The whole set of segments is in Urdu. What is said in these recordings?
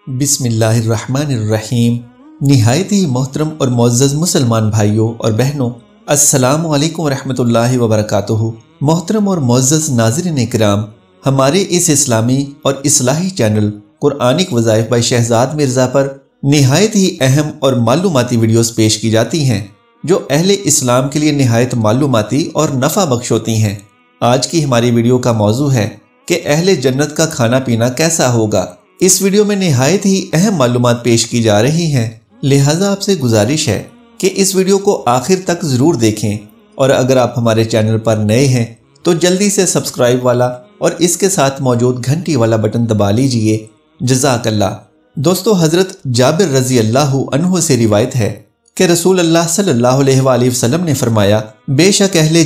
بسم اللہ الرحمن الرحیم۔ نہایت ہی محترم اور معزز مسلمان بھائیوں اور بہنوں، السلام علیکم ورحمۃ اللہ وبرکاتہ۔ محترم اور معزز ناظرین اکرام، ہمارے اس اسلامی اور اصلاحی چینل قرآنک وظائف بائی شہزاد مرزا پر نہایت ہی اہم اور معلوماتی ویڈیوز پیش کی جاتی ہیں جو اہل اسلام کے لیے نہایت معلوماتی اور نفع بخش ہوتی ہیں۔ آج کی ہماری ویڈیو کا موضوع ہے کہ اہل جنت کا کھانا پینا کیسا ہوگا۔ اس ویڈیو میں نہایت ہی اہم معلومات پیش کی جا رہی ہیں، لہٰذا آپ سے گزارش ہے کہ اس ویڈیو کو آخر تک ضرور دیکھیں، اور اگر آپ ہمارے چینل پر نئے ہیں تو جلدی سے سبسکرائب والا اور اس کے ساتھ موجود گھنٹی والا بٹن دبا لیجئے، جزاک اللہ۔ دوستو، حضرت جابر رضی اللہ عنہ سے روایت ہے کہ رسول اللہ صلی اللہ علیہ وآلہ وسلم نے فرمایا، بے شک اہل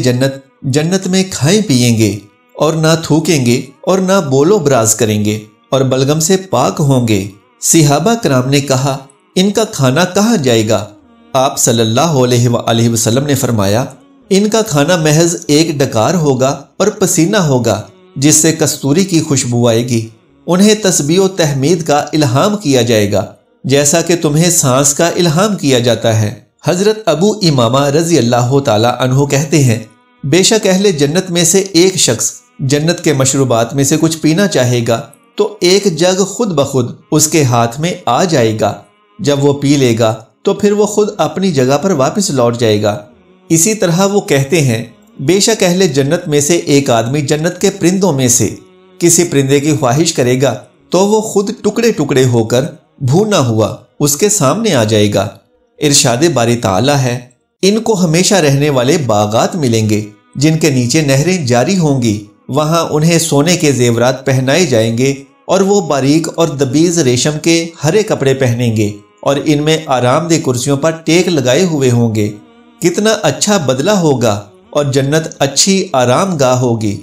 جنت میں کھائیں پیئیں گے اور نہ تھوکیں گے اور نہ بولو براز کریں گے اور بلغم سے پاک ہوں گے۔ صحابہ کرام نے کہا، ان کا کھانا کہاں جائے گا؟ آپ صلی اللہ علیہ وآلہ وسلم نے فرمایا، ان کا کھانا محض ایک ڈکار ہوگا اور پسینہ ہوگا جس سے کستوری کی خوشبو آئے گی۔ انہیں تسبیح و تحمید کا الہام کیا جائے گا جیسا کہ تمہیں سانس کا الہام کیا جاتا ہے۔ حضرت ابو امامہ رضی اللہ تعالی عنہ کہتے ہیں، بے شک اہل جنت میں سے ایک شخص جنت کے مشروبات میں سے کچھ پینا چاہے گا تو ایک جگ خود بخود اس کے ہاتھ میں آ جائے گا۔ جب وہ پی لے گا تو پھر وہ خود اپنی جگہ پر واپس لوٹ جائے گا۔ اسی طرح وہ کہتے ہیں، بے شک اہل جنت میں سے ایک آدمی جنت کے پرندوں میں سے کسی پرندے کی خواہش کرے گا تو وہ خود ٹکڑے ٹکڑے ہو کر بھونا ہوا اس کے سامنے آ جائے گا۔ ارشاد باری تعالی ہے، ان کو ہمیشہ رہنے والے باغات ملیں گے جن کے نیچے نہریں جاری ہوں گی، وہاں انہیں سونے کے زیورات پہنائے جائیں گے اور وہ باریک اور دبیز ریشم کے ہرے کپڑے پہنیں گے اور ان میں آرام دہ کرسیوں پر ٹیک لگائے ہوئے ہوں گے۔ کتنا اچھا بدلہ ہوگا اور جنت اچھی آرام گاہ ہوگی۔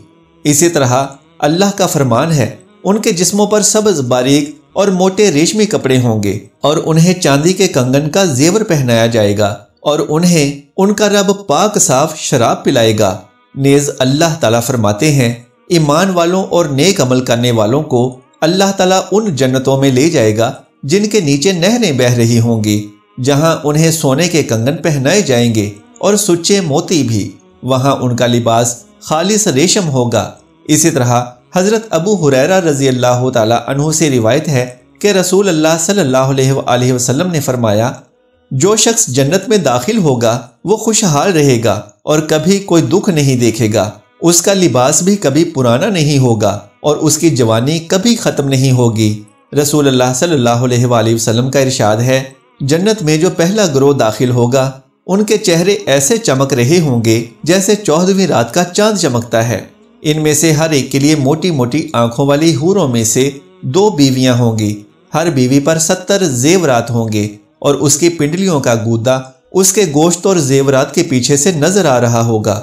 اسی طرح اللہ کا فرمان ہے، ان کے جسموں پر سبز باریک اور موٹے ریشمی کپڑے ہوں گے اور انہیں چاندی کے کنگن کا زیور پہنایا جائے گا اور انہیں ان کا رب پاک صاف شراب پلائے گا۔ نیز اللہ تعالیٰ فرماتے ہیں، ایمان والوں اور نیک عمل کرنے والوں کو اللہ تعالیٰ ان جنتوں میں لے جائے گا جن کے نیچے نہریں بہہ رہی ہوں گی، جہاں انہیں سونے کے کنگن پہنائے جائیں گے اور سچے موتی بھی۔ وہاں ان کا لباس خالص ریشم ہوگا۔ اسی طرح حضرت ابو ہریرہ رضی اللہ تعالی عنہ سے روایت ہے کہ رسول اللہ صلی اللہ علیہ وآلہ وسلم نے فرمایا، جو شخص جنت میں داخل ہوگا وہ خوشحال رہے گا اور کبھی کوئی دکھ نہیں دیکھے گا، اس کا لباس بھی کبھی پرانا نہیں ہوگا اور اس کی جوانی کبھی ختم نہیں ہوگی۔ رسول اللہ صلی اللہ علیہ وآلہ وسلم کا ارشاد ہے، جنت میں جو پہلا گروہ داخل ہوگا ان کے چہرے ایسے چمک رہے ہوں گے جیسے 14ویں رات کا چاند چمکتا ہے۔ ان میں سے ہر ایک کے لیے موٹی موٹی آنکھوں والی حوروں میں سے 2 بیویاں ہوں گی، ہر بیوی پر 70 زیورات ہوں گے اور اس کی پنڈلیوں کا گودا اس کے گوشت اور زیورات کے پیچھے سے نظر آ رہا ہوگا۔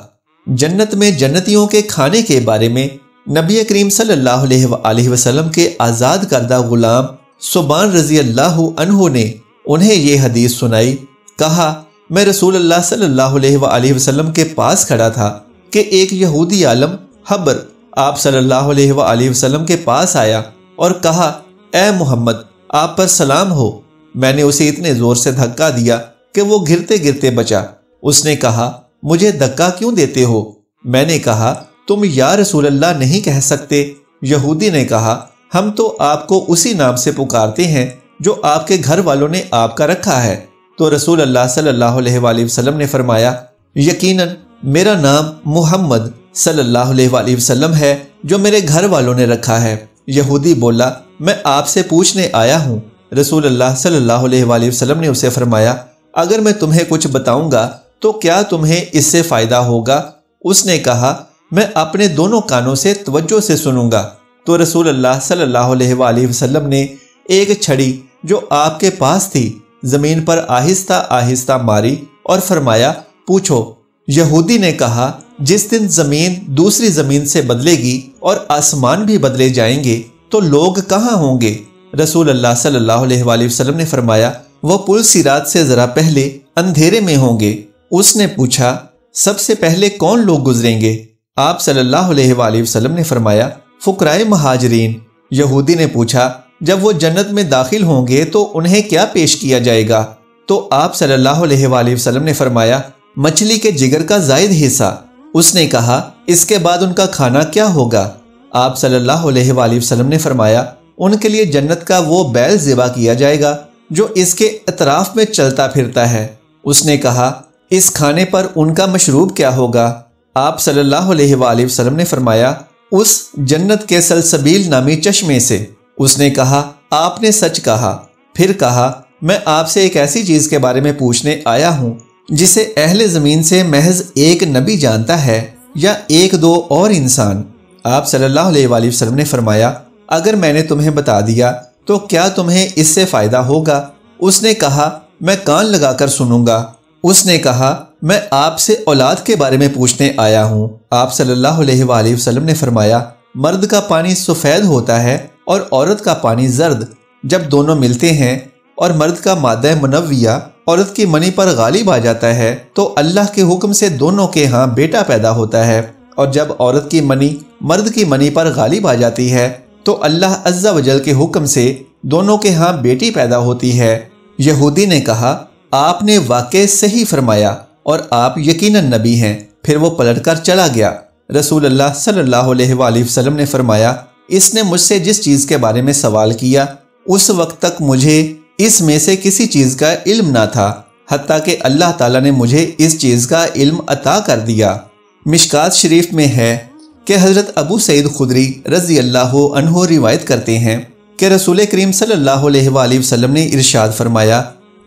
جنت میں جنتیوں کے کھانے کے بارے میں نبی کریم صلی اللہ علیہ وآلہ وسلم کے آزاد کردہ غلام ثوبان رضی اللہ عنہ نے انہیں یہ حدیث سنائی۔ کہا، میں رسول اللہ صلی اللہ علیہ وآلہ وسلم کے پاس کھڑا تھا کہ ایک یہودی عالم حبر آپ صلی اللہ علیہ وآلہ وسلم کے پاس آیا اور کہا، اے محمد، آپ پر سلام ہو۔ میں نے اسے اتنے زور سے دھکا دیا کہ وہ گرتے گرتے بچا۔ اس نے کہا، مجھے دھکا کیوں دیتے ہو؟ میں نے کہا، تم یا رسول اللہ نہیں کہہ سکتے؟ یہودی نے کہا، ہم تو آپ کو اسی نام سے پکارتے ہیں جو آپ کے گھر والوں نے آپ کا رکھا ہے۔ تو رسول اللہ صلی اللہ علیہ وآلہ وسلم نے فرمایا، یقیناً میرا نام محمد صلی اللہ علیہ وآلہ وسلم ہے جو میرے گھر والوں نے رکھا ہے۔ یہودی بولا، میں آپ سے پوچھنے آیا ہوں۔ رسول اللہ صلی اللہ علیہ وآلہ وسلم نے اسے فرمایا، اگر میں تمہیں کچھ بتاؤں گا تو کیا تمہیں اس سے فائدہ ہوگا؟ اس نے کہا، میں اپنے دونوں کانوں سے توجہ سے سنوں گا۔ تو رسول اللہ صلی اللہ علیہ وآلہ وسلم نے ایک چھڑی جو آپ کے پاس تھی زمین پر آہستہ آہستہ ماری اور فرمایا، پوچھو۔ یہودی نے کہا، جس دن زمین دوسری زمین سے بدلے گی اور آسمان بھی بدلے جائیں گے تو لوگ کہاں ہوں گے؟ رسول اللہ صلی اللہ علیہ وآلہ وسلم نے فرمایا، وہ پل صراط سے ذرا پہلے اندھیرے میں ہوں گے۔ اس نے پوچھا، سب سے پہلے کون لوگ گزریں گے؟ آپ صلی اللہ علیہ وآلہ وسلم نے فرمایا، فقراء مہاجرین۔ یہودی نے پوچھا، جب وہ جنت میں داخل ہوں گے تو انہیں کیا پیش کیا جائے گا؟ تو آپ صلی اللہ علیہ وآلہ وسلم نے فرمایا مچھلی کے جگر کا زائد حصہ۔ اس نے کہا اس کے بعد ان کا کھانا کیا ہوگا؟ آپ صلی اللہ علیہ وآلہ وسلم نے فرمایا ان کے لیے جنت کا وہ بیل ذبح کیا جائے گا جو اس کے اطراف میں چلتا پھرتا ہے۔ اس نے کہا اس کھانے پر ان کا مشروب کیا ہوگا؟ آپ صلی اللہ علیہ وآلہ وسلم نے فرمایا اس جنت کے سلسبیل نامی چشمے سے۔ اس نے کہا آپ نے سچ کہا۔ پھر کہا میں آپ سے ایک ایسی چیز کے بارے میں پوچھنے آیا ہوں جسے اہل زمین سے محض ایک نبی جانتا ہے یا ایک دو اور انسان؟ آپ صلی اللہ علیہ وآلہ وسلم نے فرمایا اگر میں نے تمہیں بتا دیا تو کیا تمہیں اس سے فائدہ ہوگا؟ اس نے کہا میں کان لگا کر سنوں گا۔ اس نے کہا میں آپ سے اولاد کے بارے میں پوچھنے آیا ہوں۔ آپ صلی اللہ علیہ وآلہ وسلم نے فرمایا مرد کا پانی سفید ہوتا ہے اور عورت کا پانی زرد۔ جب دونوں ملتے ہیں اور مرد کا مادہ منویہ عورت کی منی پر غالب آ جاتا ہے تو اللہ کے حکم سے دونوں کے ہاں بیٹا پیدا ہوتا ہے، اور جب عورت کی منی مرد کی منی پر غالب آ جاتی ہے تو اللہ عز و جل کے حکم سے دونوں کے ہاں بیٹی پیدا ہوتی ہے۔ یہودی نے کہا آپ نے واقع صحیح فرمایا اور آپ یقیناً نبی ہیں۔ پھر وہ پلٹ کر چلا گیا۔ رسول اللہ صلی اللہ علیہ وآلہ وسلم نے فرمایا اس نے مجھ سے جس چیز کے بارے میں سوال کیا اس وقت تک مجھے اس میں سے کسی چیز کا علم نہ تھا، حتیٰ کہ اللہ تعالیٰ نے مجھے اس چیز کا علم عطا کر دیا۔ مشکات شریف میں ہے کہ حضرت ابو سعید خدری رضی اللہ عنہ روایت کرتے ہیں کہ رسول کریم صلی اللہ علیہ وآلہ وسلم نے ارشاد فرمایا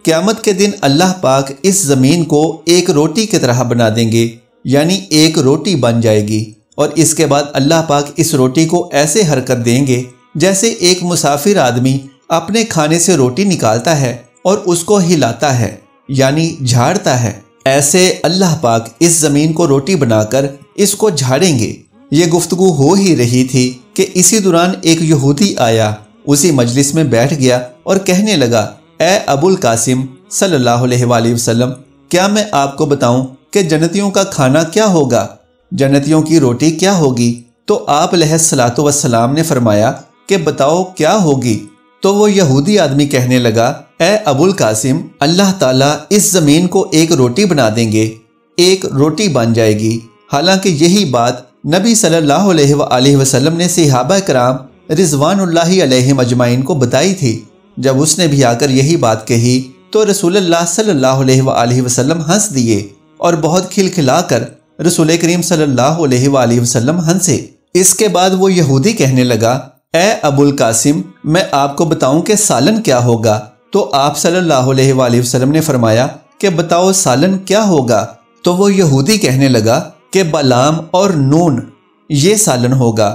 قیامت کے دن اللہ پاک اس زمین کو ایک روٹی کی طرح بنا دیں گے، یعنی ایک روٹی بن جائے گی، اور اس کے بعد اللہ پاک اس روٹی کو ایسے حرکت دیں گے جیسے ایک مسافر آدمی اپنے کھانے سے روٹی نکالتا ہے اور اس کو ہلاتا ہے، یعنی جھاڑتا ہے، ایسے اللہ پاک اس زمین کو روٹی بنا کر اس کو جھاڑیں گے۔ یہ گفتگو ہو ہی رہی تھی کہ اسی دوران ایک یہودی آیا، اسی مجلس میں بیٹھ گیا اور کہنے لگا اے ابو القاسم صلی اللہ علیہ وآلہ وسلم، کیا میں آپ کو بتاؤں کہ جنتیوں کا کھانا کیا ہوگا؟ جنتیوں کی روٹی کیا ہوگی؟ تو آپ علیہ الصلوۃ والسلام نے فرمایا کہ بتاؤ کیا ہوگی؟ تو وہ یہودی آدمی کہنے لگا اے ابو القاسم، اللہ تعالیٰ اس زمین کو ایک روٹی بنا دیں گے، ایک روٹی بن جائے گی۔ حالانکہ یہی بات نبی صلی اللہ علیہ وآلہ وسلم نے صحابہ کرام رضوان اللہ علیہم اجمعین کو بتائی تھی۔ جب اس نے بھی آ کر یہی بات کہی تو رسول اللہ صلی اللہ علیہ وآلہ وسلم ہنس دیے اور بہت کھلکھلا کر رسول کریم صلی اللہ علیہ وآلہ وسلم ہنسے۔ اس کے بعد وہ یہودی کہنے لگا اے ابو القاسم، میں آپ کو بتاؤں کہ سالن کیا ہوگا؟ تو آپ صلی اللہ علیہ وآلہ وسلم نے فرمایا کہ بتاؤ سالن کیا ہوگا؟ تو وہ یہودی کہنے لگا کہ بلام اور نون یہ سالن ہوگا۔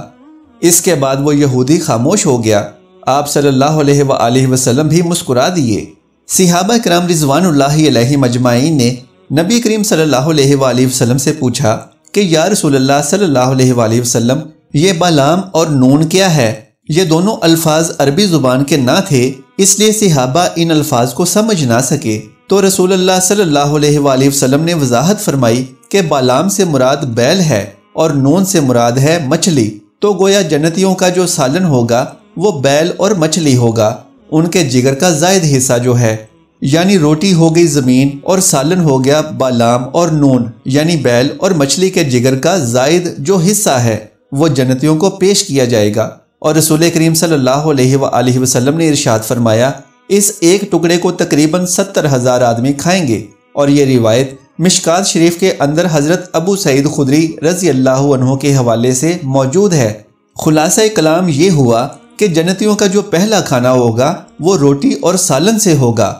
اس کے بعد وہ یہودی خاموش ہو گیا۔ آپ صلی اللہ علیہ وآلہ وسلم بھی مسکرا دیے۔ صحابہ کرام رضوان اللہ علیہم اجمعین نے نبی کریم صلی اللہ علیہ وآلہ وسلم سے پوچھا کہ یا رسول اللہ صلی اللہ علیہ وآلہ وسلم، یہ بلام اور نون کیا ہے؟ یہ دونوں الفاظ عربی زبان کے نہ تھے، اس لیے صحابہ ان الفاظ کو سمجھ نہ سکے۔ تو رسول اللہ صلی اللہ علیہ وآلہ وسلم نے وضاحت فرمائی کہ بلام سے مراد بیل ہے اور نون سے مراد ہے مچھلی۔ تو گویا جنتیوں کا جو سالن ہوگا وہ بیل اور مچھلی ہوگا، ان کے جگر کا زائد حصہ جو ہے، یعنی روٹی ہو گئی زمین اور سالن ہو گیا بلام اور نون، یعنی بیل اور مچھلی کے جگر کا زائد جو حصہ ہے وہ جنتیوں کو پیش کیا جائے گا۔ اور رسول کریم صلی اللہ علیہ وآلہ وسلم نے ارشاد فرمایا اس ایک ٹکڑے کو تقریباً 70,000 آدمی کھائیں گے۔ اور یہ روایت مشکات شریف کے اندر حضرت ابو سعید خدری رضی اللہ عنہ کے حوالے سے موجود ہے۔ خلاصہ کلام یہ ہوا کہ جنتیوں کا جو پہلا کھانا ہوگا وہ روٹی اور سالن سے ہوگا۔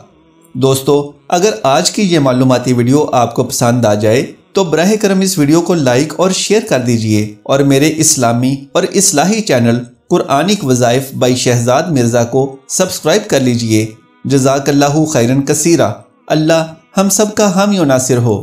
دوستو، اگر آج کی یہ معلوماتی ویڈیو آپ کو پسند آ جائے تو براہ کرم اس ویڈیو کو لائک اور شیئر کر دیجئے، اور میرے اسلامی اور اصلاحی چینل قرآنک وظائف بائی شہزاد مرزا کو سبسکرائب کر لیجئے۔ جزاک اللہ خیرن کثیرہ۔ اللہ ہم سب کا حامی و ناصر ہو۔